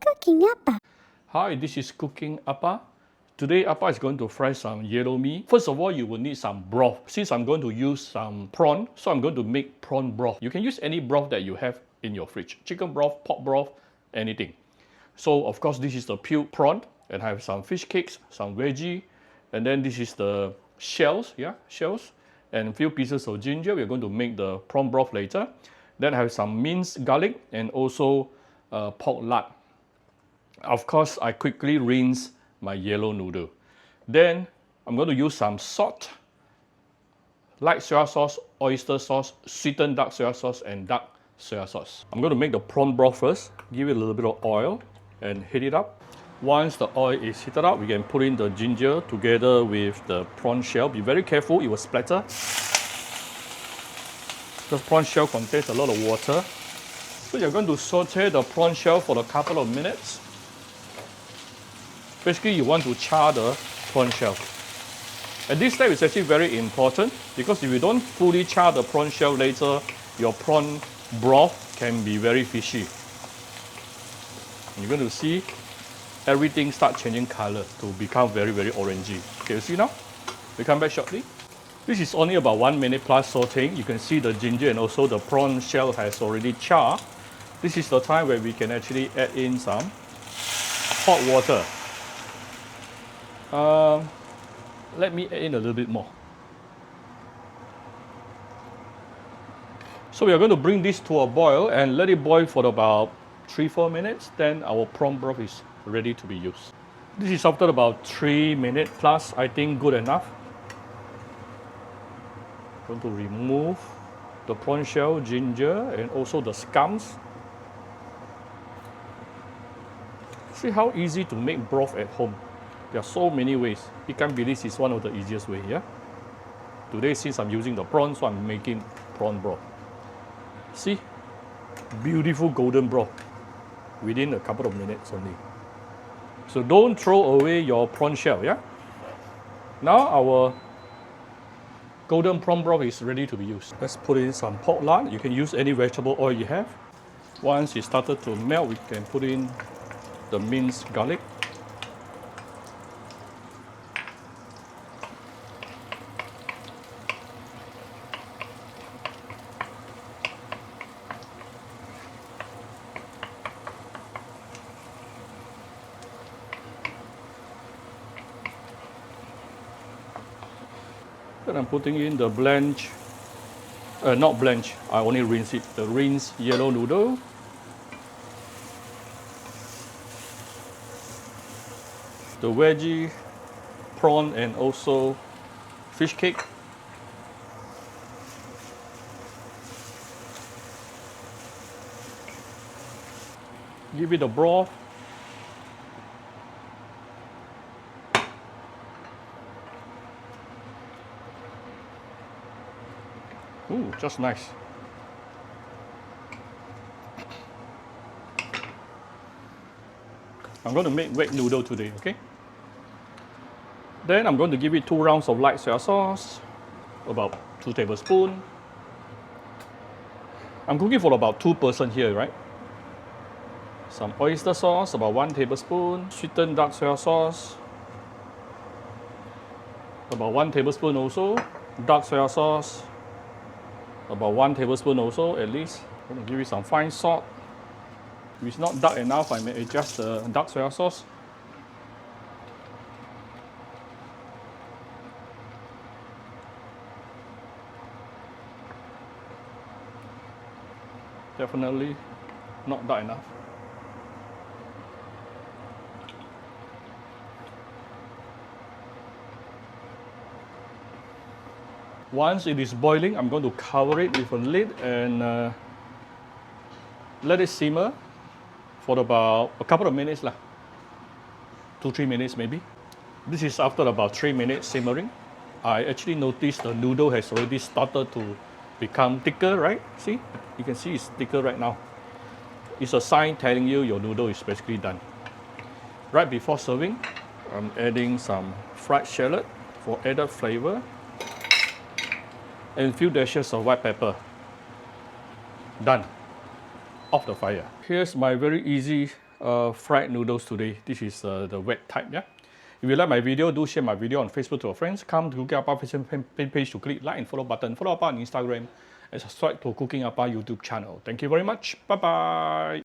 Cooking Appa. Hi, this is Cooking Appa. Today, Appa is going to fry some yellow meat. First of all, you will need some broth. Since I'm going to use some prawn, so I'm going to make prawn broth. You can use any broth that you have in your fridge. Chicken broth, pork broth, anything. So, of course, this is the peeled prawn. And I have some fish cakes, some veggie. And then this is the shells, shells. And a few pieces of ginger. We're going to make the prawn broth later. Then I have some minced garlic and also pork lard. Of course, I quickly rinse my yellow noodle. Then I'm going to use some salt, light soy sauce, oyster sauce, sweetened dark soy sauce, and dark soy sauce. I'm going to make the prawn broth first. Give it a little bit of oil and heat it up. Once the oil is heated up, we can put in the ginger together with the prawn shell. Be very careful, it will splatter. The prawn shell contains a lot of water. So you're going to saute the prawn shell for a couple of minutes. Basically, you want to char the prawn shell. And this step is actually very important because if you don't fully char the prawn shell later, your prawn broth can be very fishy. And you're going to see everything start changing color to become very, very orangey. Okay, you see now? We come back shortly. This is only about 1 minute plus sauteing. You can see the ginger and also the prawn shell has already charred. This is the time where we can actually add in some hot water. Let me add in a little bit more. So we are going to bring this to a boil and let it boil for about 3-4 minutes. Then our prawn broth is ready to be used. This is after about 3 minutes plus, I think good enough. I'm going to remove the prawn shell, ginger, and also the scums. See how easy to make broth at home. There are so many ways. Ikan bilis is one of the easiest ways, yeah? Today, since I'm using the prawn, so I'm making prawn broth. See? Beautiful golden broth within a couple of minutes only. So don't throw away your prawn shell, yeah? Now our golden prawn broth is ready to be used. Let's put in some pork lard. You can use any vegetable oil you have. Once it started to melt, we can put in the minced garlic. Then I'm putting in the blanch, not blanch, I only rinse it, the rinsed yellow noodle. The veggie, prawn, and also fish cake. Give it a broth. Ooh, just nice. I'm going to make wet noodle today, okay? Then I'm going to give it 2 rounds of light soy sauce, about 2 tablespoons. I'm cooking for about 2 persons here, right? Some oyster sauce, about 1 tablespoon. Sweetened dark soy sauce, about 1 tablespoon also. Dark soy sauce, about 1 tablespoon also at least. I'm going to give it some fine salt. If it's not dark enough, I may adjust the dark soy sauce. Definitely not dark enough. Once it is boiling, I'm going to cover it with a lid and let it simmer for about a couple of minutes, 2-3 minutes maybe. This is after about 3 minutes simmering. I actually noticed the noodle has already started to become thicker, right? See? You can see it's thicker right now. It's a sign telling you your noodle is basically done. Right before serving, I'm adding some fried shallot for added flavor and a few dashes of white pepper. Done. Off the fire. Here's my very easy fried noodles today. This is the wet type, yeah? If you like my video, do share my video on Facebook to your friends. Come to Cooking Appa Facebook page to click like and follow button. Follow Appa on Instagram and subscribe to Cooking Appa YouTube channel. Thank you very much. Bye-bye.